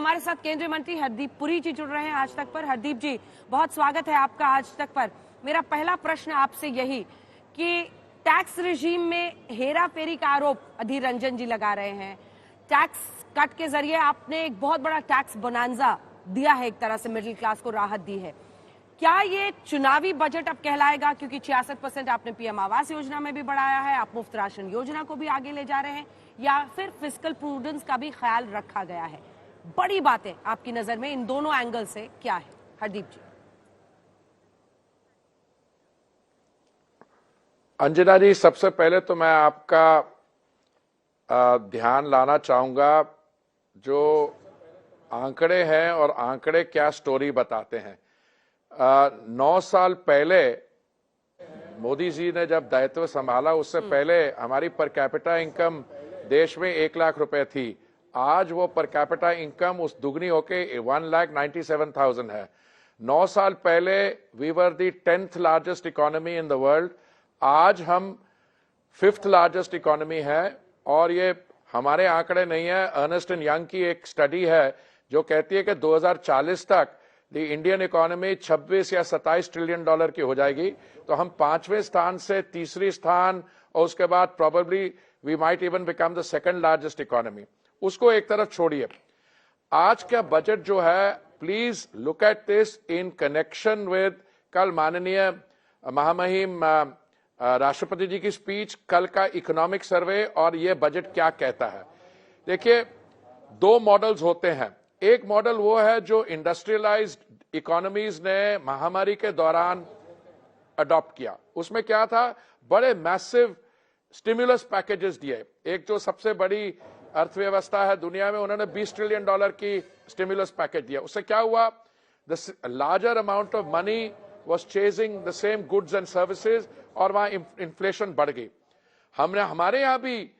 हमारे साथ केंद्रीय मंत्री हरदीप पुरी जी जुड़ रहे हैं आज तक पर। हरदीप जी, बहुत स्वागत है आपका आज तक पर। मेरा पहला प्रश्न आपसे यही कि टैक्स रिजीम में हेरा फेरी का आरोप अधीर रंजन जी लगा रहे हैं। टैक्स कट के जरिए आपने एक बहुत बड़ा टैक्स बोनांजा दिया है, एक तरह से मिडिल क्लास को राहत दी है। क्या ये चुनावी बजट अब कहलाएगा, क्योंकि 66% आपने पीएम आवास योजना में भी बढ़ाया है, आप मुफ्त राशन योजना को भी आगे ले जा रहे हैं, या फिर फिस्कल प्रूडेंस का भी ख्याल रखा गया है? बड़ी बातें आपकी नजर में इन दोनों एंगल से क्या है, हरदीप जी? अंजना जी, सबसे पहले तो मैं आपका ध्यान लाना चाहूंगा जो आंकड़े हैं और आंकड़े क्या स्टोरी बताते हैं। 9 साल पहले मोदी जी ने जब दायित्व संभाला, उससे पहले हमारी पर कैपिटा इनकम देश में 1 लाख रुपए थी। आज वो पर कैपिटा इनकम उस दुगनी होके 1,97,000 है। 9 साल पहले we were the 10th largest economy in the world. आज हम 5th लार्जेस्ट इकोनॉमी है, और ये हमारे आंकड़े नहीं है, अर्नेस्ट एंड यंग की एक स्टडी है जो कहती है कि 2040 तक द इंडियन इकोनॉमी 26 या 27 ट्रिलियन डॉलर की हो जाएगी। तो हम 5वें स्थान से तीसरी स्थान, और उसके बाद probably we might even become the 2nd largest economy. उसको एक तरफ छोड़िए, आज का बजट जो है, please look at this in connection with कल माननीय महामहिम राष्ट्रपति जी की स्पीच, कल का इकोनॉमिक सर्वे, और ये बजट क्या कहता है। देखिए, 2 मॉडल्स होते हैं। एक मॉडल वो है जो इंडस्ट्रियलाइज्ड इकोनॉमीज ने महामारी के दौरान अडॉप्ट किया। उसमें क्या था, बड़े मैसिव स्टिमुलस पैकेजेस दिए। एक जो सबसे बड़ी अर्थव्यवस्था है दुनिया में, उन्होंने 20 ट्रिलियन डॉलर की स्टिमुलस पैकेज दिया। उससे क्या हुआ, the larger amount of money was chasing the same goods and services, और वहां इन्फ्लेशन बढ़ गई। हमारे यहां भी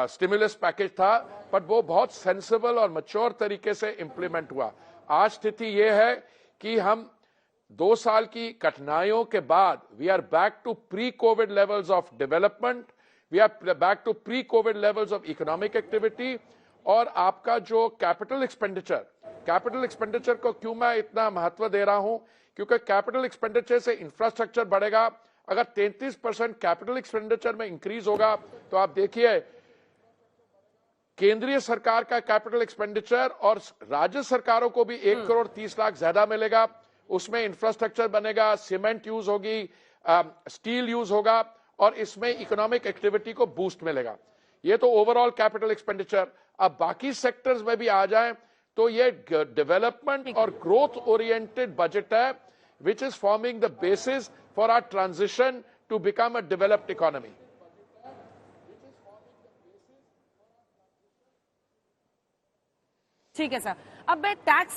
स्टिमुलस पैकेज था, पर वो बहुत सेंसिबल और मैच्योर तरीके से इंप्लीमेंट हुआ। आज स्थिति ये है कि हम 2 साल की कठिनाइयों के बाद we are back to pre Covid levels of development, we are back to pre Covid levels of economic activity. और आपका जो कैपिटल एक्सपेंडिचर को क्यों मैं इतना महत्व दे रहा हूं, क्योंकि कैपिटल एक्सपेंडिचर से इंफ्रास्ट्रक्चर बढ़ेगा। अगर 33% कैपिटल एक्सपेंडिचर में इंक्रीज होगा, तो आप देखिए केंद्रीय सरकार का कैपिटल एक्सपेंडिचर और राज्य सरकारों को भी 1 करोड़ 30 लाख ज्यादा मिलेगा। उसमें इंफ्रास्ट्रक्चर बनेगा, सीमेंट यूज होगी, स्टील यूज होगा, और इसमें इकोनॉमिक एक्टिविटी को बूस्ट मिलेगा। ये तो ओवरऑल कैपिटल एक्सपेंडिचर। अब बाकी सेक्टर्स में भी आ जाएं, तो ये डेवलपमेंट और ग्रोथ ओरिएंटेड बजट है, which is forming the basis for our transition to become a developed economy. ठीक है सर, अब मैं टैक्स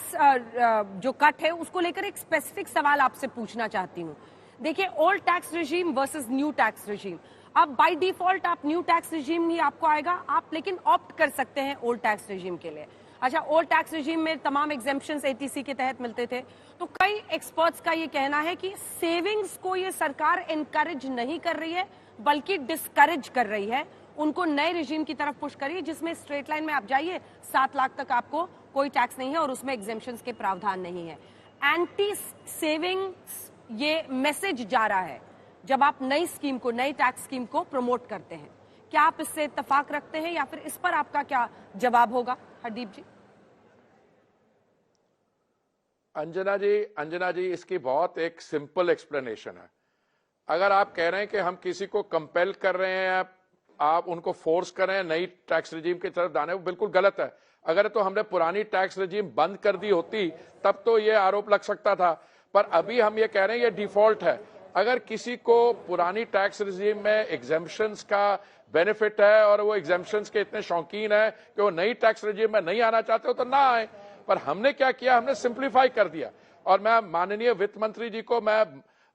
जो कट है उसको लेकर एक स्पेसिफिक सवाल आपसे पूछना चाहती हूँ। देखिए, old tax regime versus new tax regime. अब बाय डिफॉल्ट आप न्यू टैक्स रिजीम ही आपको आएगा, आप लेकिन ऑप्ट कर सकते हैं ओल्ड टैक्स रिजीम के लिए। अच्छा, ओल्ड टैक्स रिजीम में तमाम एग्जेम्पशंस एटीसी के तहत मिलते थे, तो कई एक्सपर्ट्स का ये कहना है कि सेविंग्स को ये सरकार एनकरेज नहीं कर रही है, बल्कि डिस्करेज कर रही है। उनको नए रिजीम की तरफ पुश करिए, जिसमें स्ट्रेट लाइन में आप जाइए, 7 लाख तक आपको कोई टैक्स नहीं है और उसमें एग्जेम्पशंस के प्रावधान नहीं है। एंटी सेविंग्स ये मैसेज जा रहा है जब आप नई स्कीम को, नई टैक्स स्कीम को प्रमोट करते हैं। क्या आप इससे इत्तेफाक रखते हैं, या फिर इस पर आपका क्या जवाब होगा, हरदीप जी? अंजना जी, इसकी बहुत एक सिंपल एक्सप्लेनेशन है। अगर आप कह रहे हैं कि हम किसी को कंपेल कर रहे हैं, आप उनको फोर्स कर रहे हैं नई टैक्स रिजीम की तरफ जाने, वो बिल्कुल गलत है। अगर तो हमने पुरानी टैक्स रिजीम बंद कर दी होती, तब तो ये आरोप लग सकता था, पर अभी हम ये कह रहे हैं ये डिफॉल्ट है। अगर किसी को पुरानी टैक्स रिजीम में एग्जेम्पशंस का बेनिफिट है और वो एग्जेम्पशंस के इतने शौकीन है कि वो नई टैक्स रिजीम में नहीं आना चाहते हो, तो ना आए। पर हमने क्या किया, हमने सिंप्लीफाई कर दिया। और मैं माननीय वित्त मंत्री जी को मैं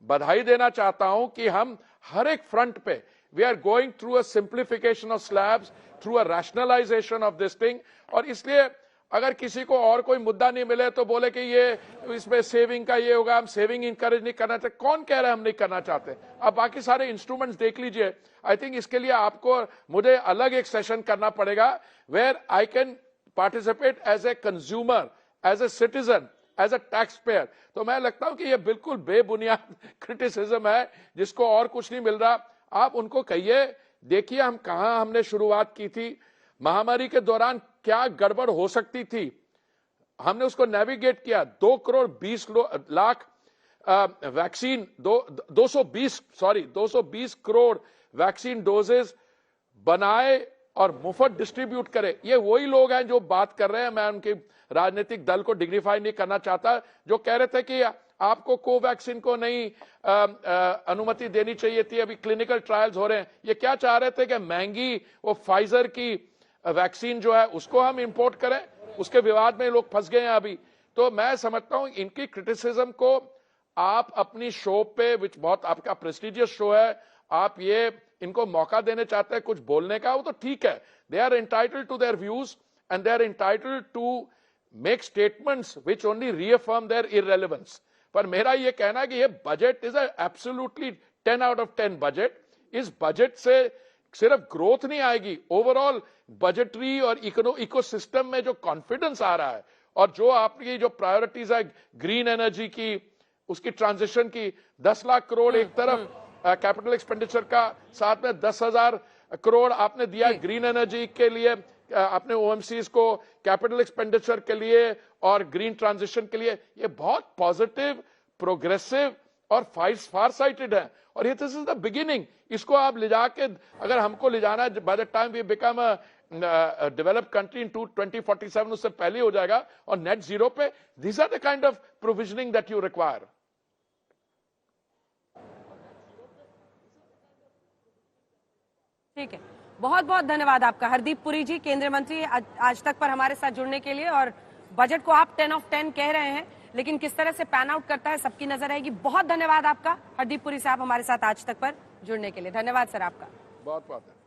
बधाई देना चाहता हूं कि हम हर एक फ्रंट पे we are going through a simplification of slabs, through a rationalisation of this thing. और इसलिए अगर किसी को और कोई मुद्दा नहीं मिले तो बोले कि ये इसमें सेविंग का ये होगा, हम सेविंग इंकरेज नहीं करना चाहते। कौन कह रहा है हम नहीं करना चाहते? अब बाकी सारे इंस्ट्रूमेंट्स देख लीजिए। आई थिंक इसके लिए आपको मुझे अलग एक सेशन करना पड़ेगा, where I can participate as a consumer, as a citizen, as a tax payer. तो मैं लगता हूं कि ये बिल्कुल बेबुनियाद क्रिटिसिज्म है जिसको और कुछ नहीं मिल रहा। आप उनको कहिए, देखिए हम कहां हमने शुरुआत की थी, महामारी के दौरान क्या गड़बड़ हो सकती थी, हमने उसको नेविगेट किया। 2,20,00,000 वैक्सीन 220 करोड़ वैक्सीन डोजेस बनाए और मुफ्त डिस्ट्रीब्यूट करे। ये वही लोग हैं जो बात कर रहे हैं, मैं उनके राजनीतिक दल को डिग्निफाई नहीं करना चाहता, जो कह रहे थे कि आपको कोवैक्सीन को नहीं अनुमति देनी चाहिए थी, अभी क्लिनिकल ट्रायल्स हो रहे हैं। ये क्या चाह रहे थे कि महंगी वो फाइजर की वैक्सीन जो है उसको हम इंपोर्ट करें, उसके विवाद में लोग फंस गए हैं अभी। तो मैं समझता हूं इनकी क्रिटिसिज्म को आप अपनी शो पे, विच बहुत आपका प्रेस्टिजियस शो है, आप ये इनको मौका देने चाहते हैं कुछ बोलने का, वो तो ठीक है। They are entitled to their views and they are entitled to make statements which only reaffirm their irrelevance. पर मेरा ये कहना है कि ये budget is absolutely 10 out of 10 budget. इस बजट से सिर्फ ग्रोथ नहीं आएगी, ओवरऑल बजटरी और इकोसिस्टम में जो कॉन्फिडेंस आ रहा है और जो आपकी जो प्रायोरिटीज है ग्रीन एनर्जी की, उसकी ट्रांजिशन की, 10 लाख करोड़ एक तरफ कैपिटल एक्सपेंडिचर का, साथ में 10,000 करोड़ आपने दिया ग्रीन एनर्जी के लिए, आपने ओएमसीज को कैपिटल एक्सपेंडिचर के लिए और ग्रीन ट्रांजिशन के लिए। ये बहुत पॉजिटिव, प्रोग्रेसिव और फार साइटेड है, और ये दिस इज द बिगिनिंग। इसको आप ले जाके, अगर हमको ले जाना है, by the time we become a developed country in 2047, उससे पहले हो जाएगा, और नेट जीरो पे। This are the kind of provisioning that you require. ठीक है, बहुत बहुत धन्यवाद आपका हरदीप पुरी जी, केंद्रीय मंत्री आज तक पर हमारे साथ जुड़ने के लिए। और बजट को आप 10 ऑफ 10 कह रहे हैं, लेकिन किस तरह से पैन आउट करता है सबकी नजर आएगी। बहुत धन्यवाद आपका हरदीप पुरी साहब, हमारे साथ आज तक पर जुड़ने के लिए। धन्यवाद सर आपका। बहुत बहुत